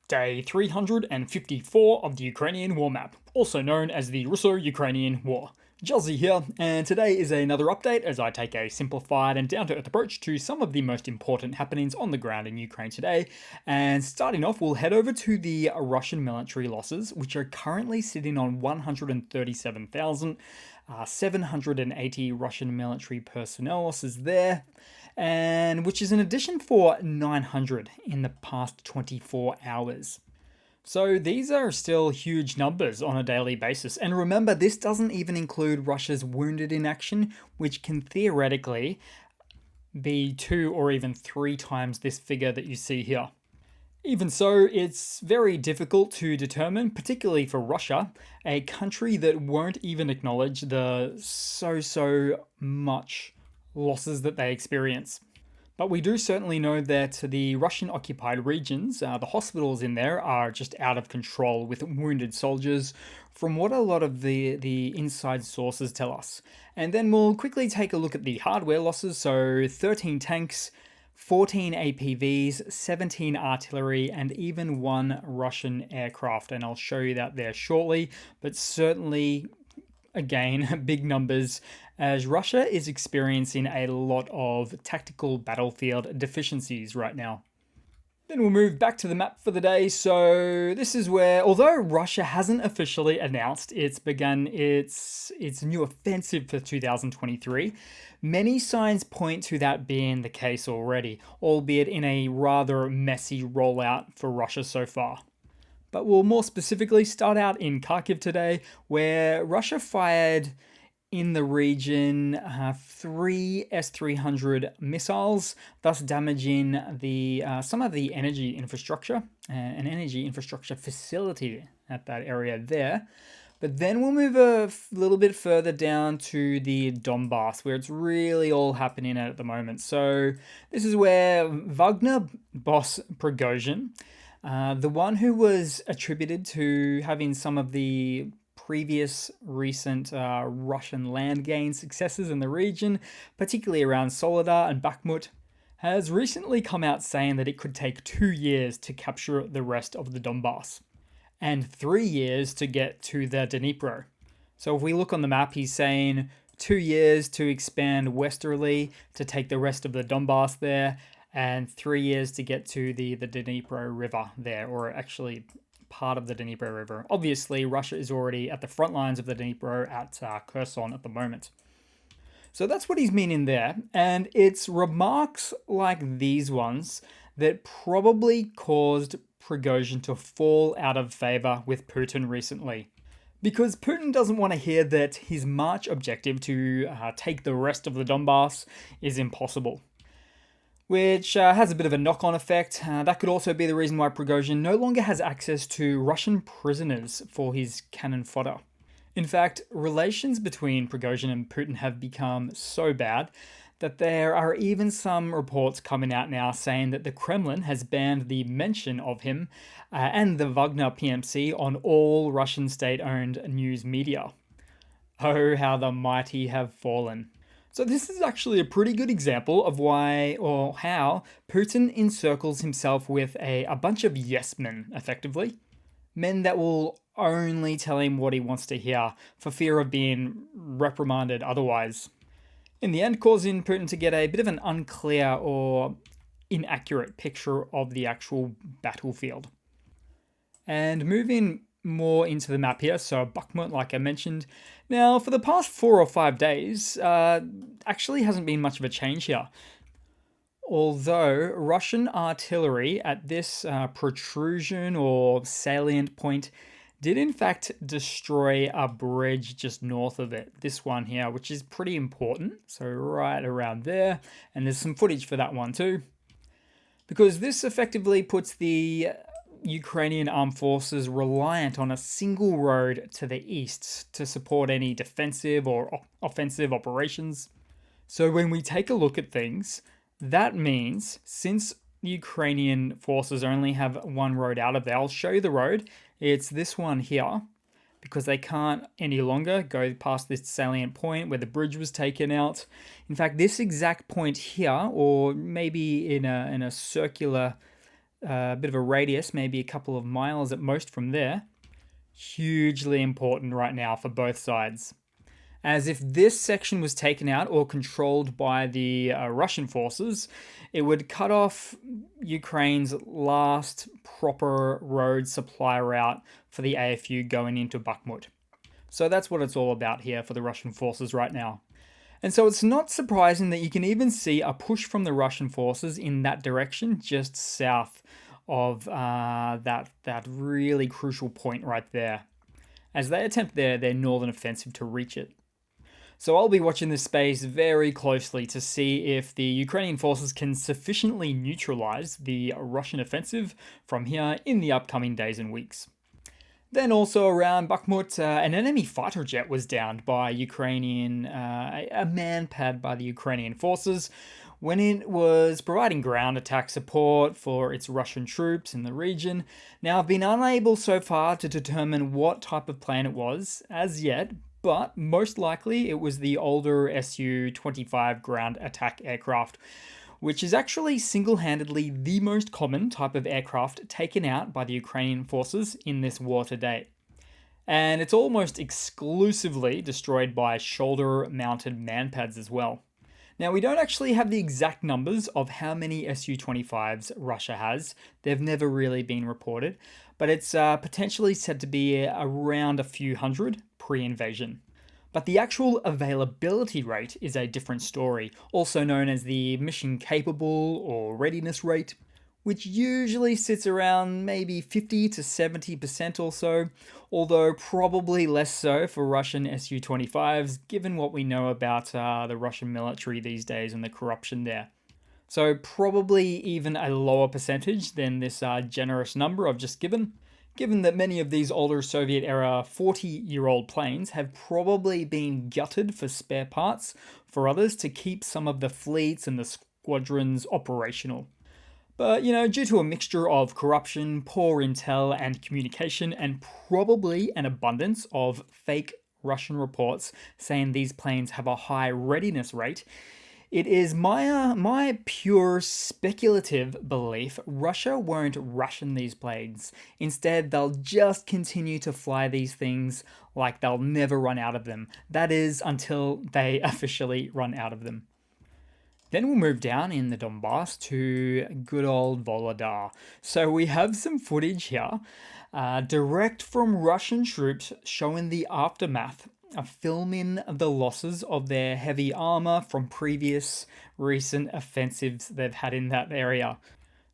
Day 354 of the Ukrainian War Map, also known as the Russo-Ukrainian War. Juzzy here, and today is another update as I take a simplified and down-to-earth approach to some of the most important happenings on the ground in Ukraine today. And starting off, we'll head over to the Russian military losses, which are currently sitting on 137,000. 780 Russian military personnel losses there, and which is an addition for 900 in the past 24 hours. So these are still huge numbers on a daily basis. And remember, this doesn't even include Russia's wounded in action, which can theoretically be 2 or even 3 times this figure that you see here. Even so, it's very difficult to determine, particularly for Russia, a country that won't even acknowledge the so much losses that they experience. But we do certainly know that the Russian-occupied regions, the hospitals in there, are just out of control with wounded soldiers, from what a lot of the inside sources tell us. And then we'll quickly take a look at the hardware losses, so 13 tanks, 14 APVs, 17 artillery, and even 1 Russian aircraft. And I'll show you that there shortly, but certainly, again, big numbers, as Russia is experiencing a lot of tactical battlefield deficiencies right now. Then we'll move back to the map for the day. So this is where, although Russia hasn't officially announced it's begun its new offensive for 2023, many signs point to that being the case already, albeit in a rather messy rollout for Russia so far. But we'll more specifically start out in Kharkiv today, where Russia fired in the region 3 S-300 missiles, thus damaging the some of the energy infrastructure, an energy infrastructure facility at that area there. But then we'll move a little bit further down to the Donbass, where it's really all happening at the moment. So this is where Wagner boss Prigozhin, the one who was attributed to having some of the previous recent Russian land gain successes in the region, particularly around Volada and Bakhmut, has recently come out saying that it could take 2 years to capture the rest of the Donbass, and 3 years to get to the Dnipro. So if we look on the map, he's saying 2 years to expand westerly to take the rest of the Donbass there, and 3 years to get to the Dnipro River there, or actually part of the Dnipro River. Obviously, Russia is already at the front lines of the Dnipro at Kherson at the moment. So that's what he's meaning there, and it's remarks like these ones that probably caused Prigozhin to fall out of favor with Putin recently. Because Putin doesn't want to hear that his March objective to take the rest of the Donbass is impossible, which has a bit of a knock-on effect. That could also be the reason why Prigozhin no longer has access to Russian prisoners for his cannon fodder. In fact, relations between Prigozhin and Putin have become so bad that there are even some reports coming out now saying that the Kremlin has banned the mention of him and the Wagner PMC on all Russian state-owned news media. Oh, how the mighty have fallen. So this is actually a pretty good example of why or how Putin encircles himself with a bunch of yes men, effectively. Men that will only tell him what he wants to hear for fear of being reprimanded otherwise. In the end, causing Putin to get a bit of an unclear or inaccurate picture of the actual battlefield. And moving more into the map here, so Buckman, like I mentioned. Now, for the past 4 or 5 days, actually hasn't been much of a change here. Although Russian artillery at this protrusion or salient point did in fact destroy a bridge just north of it, this one here, which is pretty important, so right around there, and there's some footage for that one too, because this effectively puts the Ukrainian armed forces reliant on a single road to the east to support any defensive or offensive operations. So when we take a look at things, that means since the Ukrainian forces only have one road out of there, I'll show you the road. It's this one here, because they can't any longer go past this salient point where the bridge was taken out. In fact, this exact point here, or maybe in a circular a bit of a radius, maybe a couple of miles at most from there. Hugely important right now for both sides. As if this section was taken out or controlled by the Russian forces, it would cut off Ukraine's last proper road supply route for the AFU going into Bakhmut. So that's what it's all about here for the Russian forces right now. And so it's not surprising that you can even see a push from the Russian forces in that direction, just south of that really crucial point right there, as they attempt their northern offensive to reach it. So I'll be watching this space very closely to see if the Ukrainian forces can sufficiently neutralize the Russian offensive from here in the upcoming days and weeks. Then also around Bakhmut, an enemy fighter jet was downed by a man-pad by the Ukrainian forces when it was providing ground attack support for its Russian troops in the region. Now, I've been unable so far to determine what type of plane it was as yet, but most likely it was the older Su-25 ground attack aircraft, which is actually single-handedly the most common type of aircraft taken out by the Ukrainian forces in this war to date. And it's almost exclusively destroyed by shoulder-mounted man-pads as well. Now, we don't actually have the exact numbers of how many Su-25s Russia has. They've never really been reported, but it's potentially said to be around a few hundred pre-invasion. But the actual availability rate is a different story, also known as the mission capable or readiness rate, which usually sits around maybe 50 to 70% or so, although probably less so for Russian Su-25s, given what we know about the Russian military these days and the corruption there. So probably even a lower percentage than this generous number I've just given that many of these older Soviet-era 40-year-old planes have probably been gutted for spare parts for others to keep some of the fleets and the squadrons operational. But, due to a mixture of corruption, poor intel and communication, and probably an abundance of fake Russian reports saying these planes have a high readiness rate, it is my pure speculative belief Russia won't ration these planes. Instead, they'll just continue to fly these things like they'll never run out of them. That is, until they officially run out of them. Then we'll move down in the Donbass to good old Volada. So we have some footage here, direct from Russian troops showing the aftermath of filming the losses of their heavy armor from previous recent offensives they've had in that area.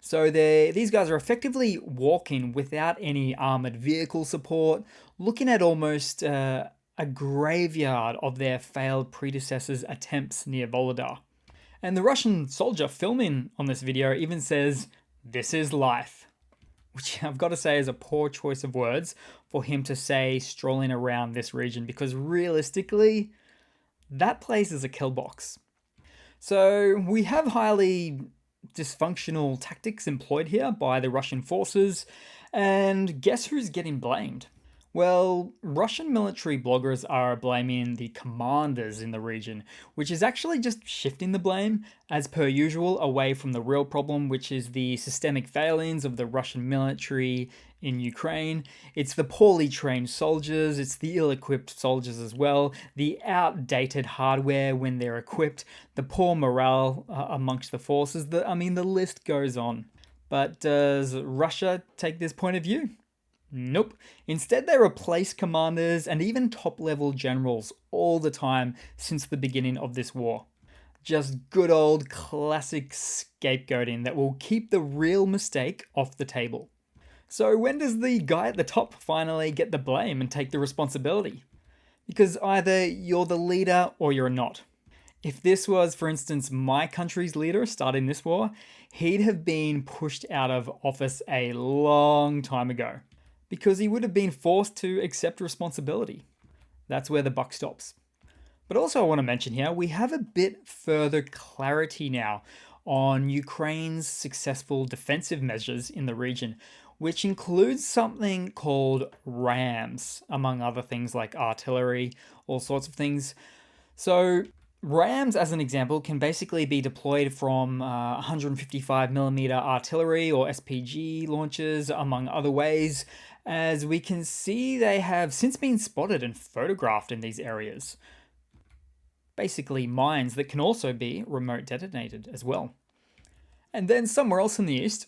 So these guys are effectively walking without any armored vehicle support, looking at almost a graveyard of their failed predecessors' attempts near Volodar. And the Russian soldier filming on this video even says, "This is life," which I've got to say is a poor choice of words for him to say strolling around this region, because realistically, that place is a kill box. So we have highly dysfunctional tactics employed here by the Russian forces, and guess who's getting blamed? Well, Russian military bloggers are blaming the commanders in the region, which is actually just shifting the blame, as per usual, away from the real problem, which is the systemic failings of the Russian military in Ukraine. It's the poorly trained soldiers, it's the ill-equipped soldiers as well, the outdated hardware when they're equipped, the poor morale amongst the forces. The list goes on. But does Russia take this point of view? Nope. Instead, they replace commanders and even top-level generals all the time since the beginning of this war. Just good old classic scapegoating that will keep the real mistake off the table. So when does the guy at the top finally get the blame and take the responsibility? Because either you're the leader or you're not. If this was, for instance, my country's leader starting this war, he'd have been pushed out of office a long time ago, because he would have been forced to accept responsibility. That's where the buck stops. But also I want to mention here, we have a bit further clarity now on Ukraine's successful defensive measures in the region, which includes something called rams, among other things like artillery, all sorts of things. So Rams, as an example, can basically be deployed from 155mm artillery or SPG launchers, among other ways. As we can see, they have since been spotted and photographed in these areas. Basically, mines that can also be remote detonated as well. And then somewhere else in the east,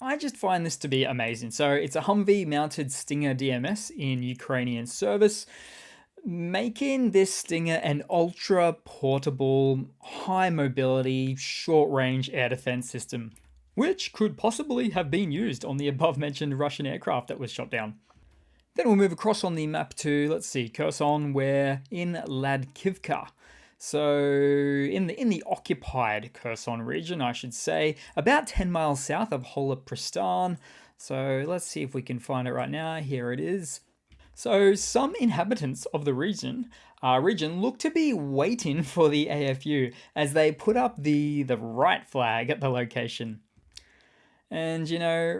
I just find this to be amazing. So it's a Humvee mounted Stinger DMS in Ukrainian service, making this Stinger an ultra portable, high mobility, short range air defense system, which could possibly have been used on the above mentioned Russian aircraft that was shot down. Then we'll move across on the map to, let's see, Kherson, we're in Ladkivka. So in the occupied Kherson region, I should say, about 10 miles south of Holopristan. So let's see if we can find it right now. Here it is. So some inhabitants of the region look to be waiting for the AFU as they put up the right flag at the location. And,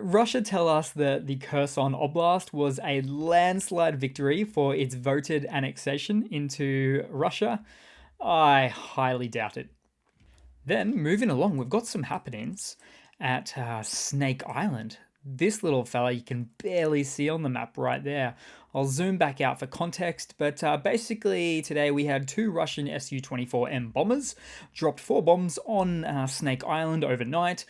Russia tell us that the Kherson Oblast was a landslide victory for its voted annexation into Russia. I highly doubt it. Then, moving along, we've got some happenings at Snake Island. This little fella you can barely see on the map right there. I'll zoom back out for context, but basically today we had 2 Russian Su-24M bombers, dropped 4 bombs on Snake Island overnight.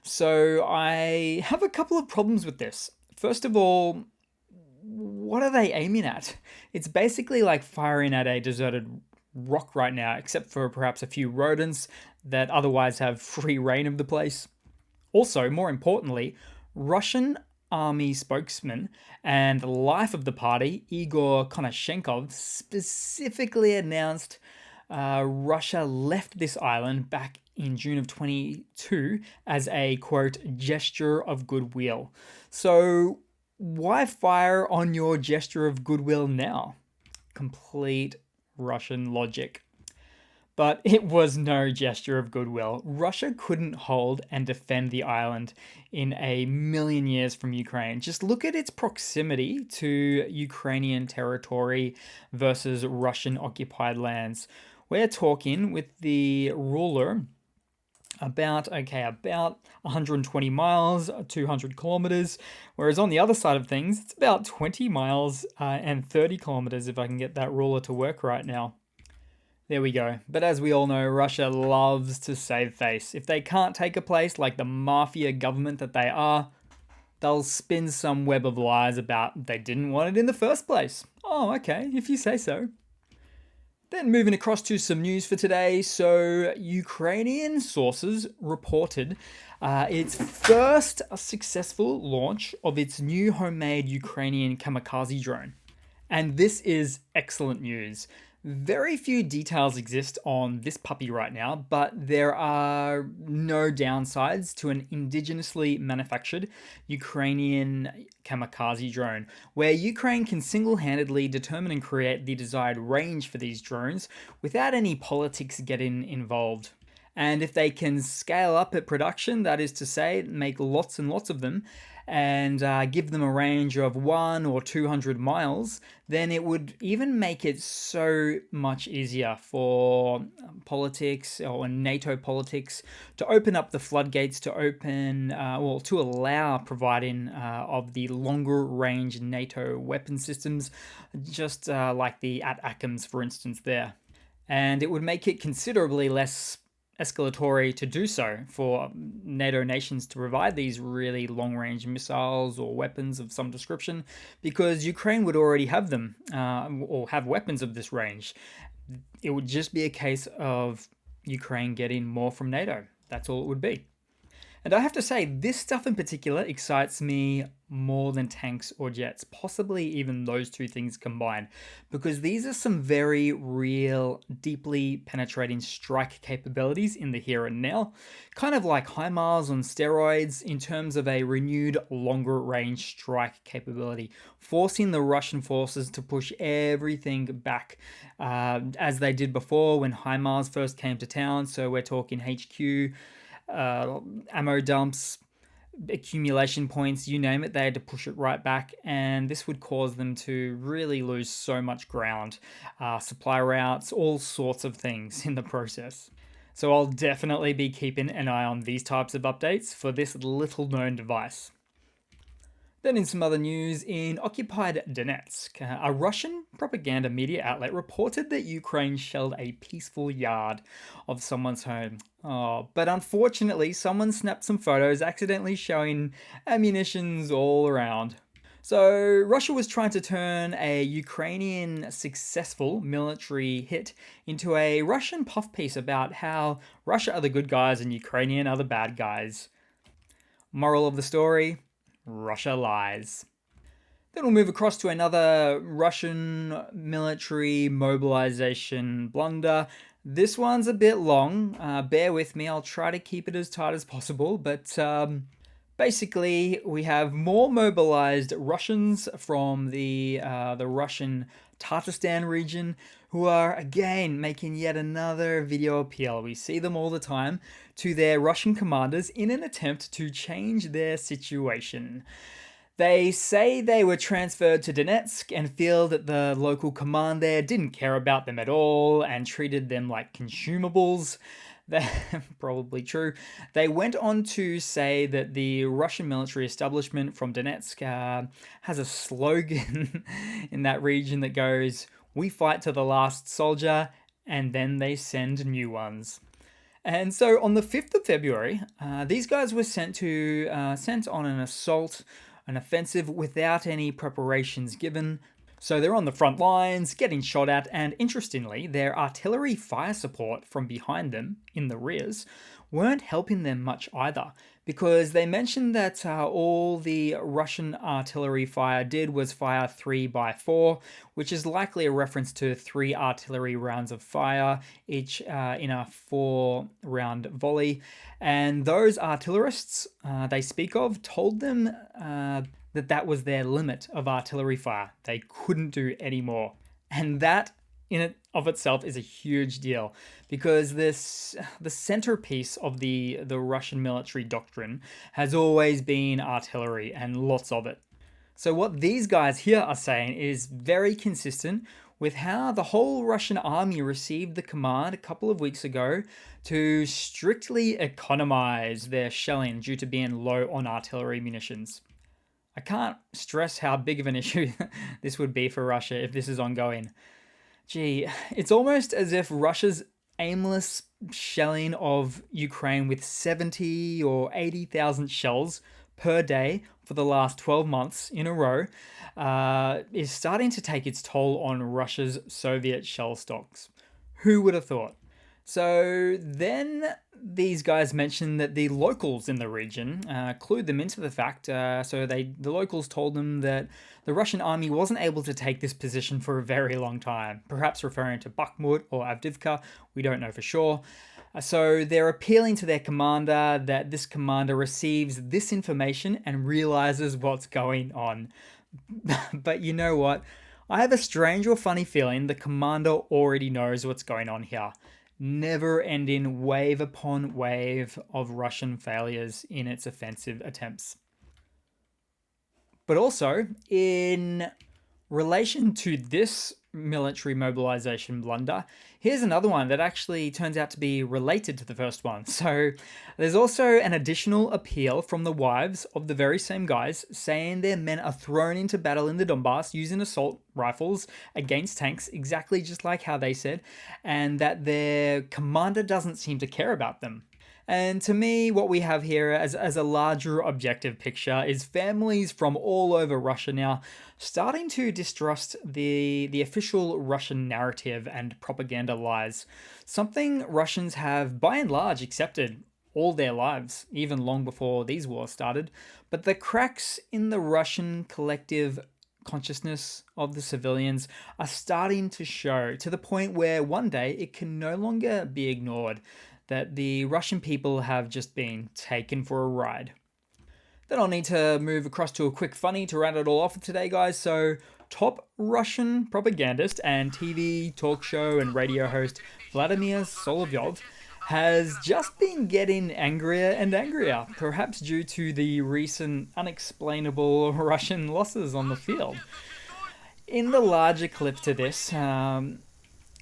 So I have a couple of problems with this. First of all, what are they aiming at? It's basically like firing at a deserted rock right now, except for perhaps a few rodents that otherwise have free reign of the place. Also, more importantly, Russian army spokesman and life of the party, Igor Konashenkov, specifically announced Russia left this island back in June of 22 as a, quote, gesture of goodwill. So why fire on your gesture of goodwill now? Complete Russian logic. But it was no gesture of goodwill. Russia couldn't hold and defend the island in a million years from Ukraine. Just look at its proximity to Ukrainian territory versus Russian occupied lands. We're talking with the ruler about 120 miles, 200 kilometers, whereas on the other side of things, it's about 20 miles and 30 kilometers if I can get that ruler to work right now. There we go. But as we all know, Russia loves to save face. If they can't take a place like the mafia government that they are, they'll spin some web of lies about they didn't want it in the first place. Oh, okay, if you say so. Then moving across to some news for today. So Ukrainian sources reported its first successful launch of its new homemade Ukrainian kamikaze drone. And this is excellent news. Very few details exist on this puppy right now, but there are no downsides to an indigenously manufactured Ukrainian kamikaze drone, where Ukraine can single-handedly determine and create the desired range for these drones without any politics getting involved. And if they can scale up at production, that is to say, make lots and lots of them, and give them a range of 100 or 200 miles, then it would even make it so much easier for politics or NATO politics to open up the floodgates to to allow providing of the longer range NATO weapon systems, just like the ATACMS, for instance, there. And it would make it considerably less escalatory to do so for NATO nations to provide these really long-range missiles or weapons of some description, because Ukraine would already have them or have weapons of this range. It would just be a case of Ukraine getting more from NATO. That's all it would be. And I have to say, this stuff in particular excites me more than tanks or jets, possibly even those two things combined, because these are some very real, deeply penetrating strike capabilities in the here and now, kind of like HIMARS on steroids in terms of a renewed longer range strike capability, forcing the Russian forces to push everything back as they did before when HIMARS first came to town. So we're talking HQ, ammo dumps, accumulation points, you name it, they had to push it right back, and this would cause them to really lose so much ground, supply routes, all sorts of things in the process. So I'll definitely be keeping an eye on these types of updates for this little known device. Then in some other news, in occupied Donetsk, a Russian propaganda media outlet reported that Ukraine shelled a peaceful yard of someone's home. Oh, but unfortunately, someone snapped some photos accidentally showing ammunitions all around. So Russia was trying to turn a Ukrainian successful military hit into a Russian puff piece about how Russia are the good guys and Ukrainian are the bad guys. Moral of the story: Russia lies. Then we'll move across to another Russian military mobilization blunder. This one's a bit long. Bear with me. I'll try to keep it as tight as possible. But basically, we have more mobilized Russians from the Russian Tatarstan region who are again making yet another video appeal. We see them all the time to their Russian commanders in an attempt to change their situation. They say they were transferred to Donetsk and feel that the local command there didn't care about them at all and treated them like consumables. That's probably true. They went on to say that the Russian military establishment from Donetsk has a slogan in that region that goes, "We fight to the last soldier, and then they send new ones." And so on the 5th of February, these guys were sent on an assault, an offensive without any preparations given. So they're on the front lines, getting shot at, and interestingly, their artillery fire support from behind them, in the rears, weren't helping them much either, because they mentioned that all the Russian artillery fire did was fire 3x4, which is likely a reference to 3 artillery rounds of fire, each in a 4-round volley. And those artillerists they speak of told them that was their limit of artillery fire. They couldn't do any more. And that in it of itself is a huge deal, because the centerpiece of the Russian military doctrine has always been artillery, and lots of it. So what these guys here are saying is very consistent with how the whole Russian army received the command a couple of weeks ago to strictly economize their shelling due to being low on artillery munitions. I can't stress how big of an issue this would be for Russia if this is ongoing. Gee, it's almost as if Russia's aimless shelling of Ukraine with 70 or 80,000 shells per day for the last 12 months in a row is starting to take its toll on Russia's Soviet shell stocks. Who would have thought? So then these guys mentioned that the locals in the region clued them into the fact. The locals told them that the Russian army wasn't able to take this position for a very long time, perhaps referring to Buckman or Avdiivka. We don't know for sure. So they're appealing to their commander that this commander receives this information and realizes what's going on. But you know what? I have a strange or funny feeling the commander already knows what's going on here. Never-ending wave upon wave of Russian failures in its offensive attempts. But also, in relation to this military mobilization blunder, here's another one that actually turns out to be related to the first one. So there's also an additional appeal from the wives of the very same guys saying their men are thrown into battle in the Donbass using assault rifles against tanks, exactly just like how they said, and that their commander doesn't seem to care about them. And to me, what we have here as a larger objective picture is families from all over Russia now starting to distrust the official Russian narrative and propaganda lies, something Russians have by and large accepted all their lives, even long before these wars started. But the cracks in the Russian collective consciousness of the civilians are starting to show, to the point where one day it can no longer be ignored that the Russian people have just been taken for a ride. Then I'll need to move across to a quick funny to round it all off for today, guys. So, top Russian propagandist and TV, talk show, and radio host Vladimir Solovyov has just been getting angrier and angrier, perhaps due to the recent unexplainable Russian losses on the field. In the larger clip to this,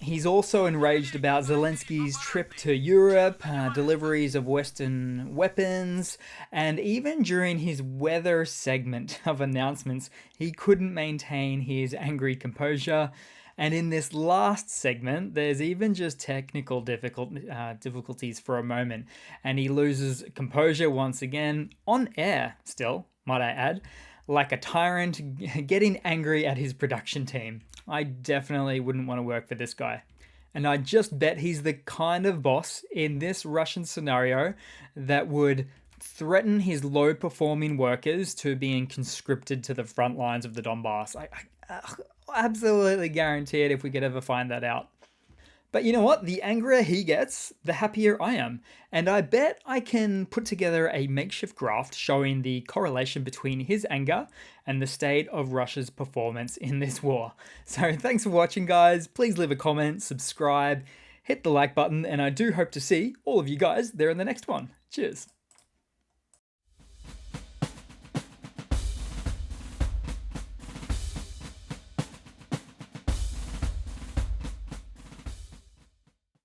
he's also enraged about Zelensky's trip to Europe, deliveries of Western weapons, and even during his weather segment of announcements, he couldn't maintain his angry composure. And in this last segment, there's even just technical difficulties for a moment, and he loses composure once again, on air still, might I add, like a tyrant getting angry at his production team. I definitely wouldn't want to work for this guy. And I just bet he's the kind of boss in this Russian scenario that would threaten his low-performing workers to being conscripted to the front lines of the Donbass. I absolutely guarantee it if we could ever find that out. But you know what? The angrier he gets, the happier I am. And I bet I can put together a makeshift graph showing the correlation between his anger and the state of Russia's performance in this war. So thanks for watching, guys. Please leave a comment, subscribe, hit the like button, and I do hope to see all of you guys there in the next one. Cheers.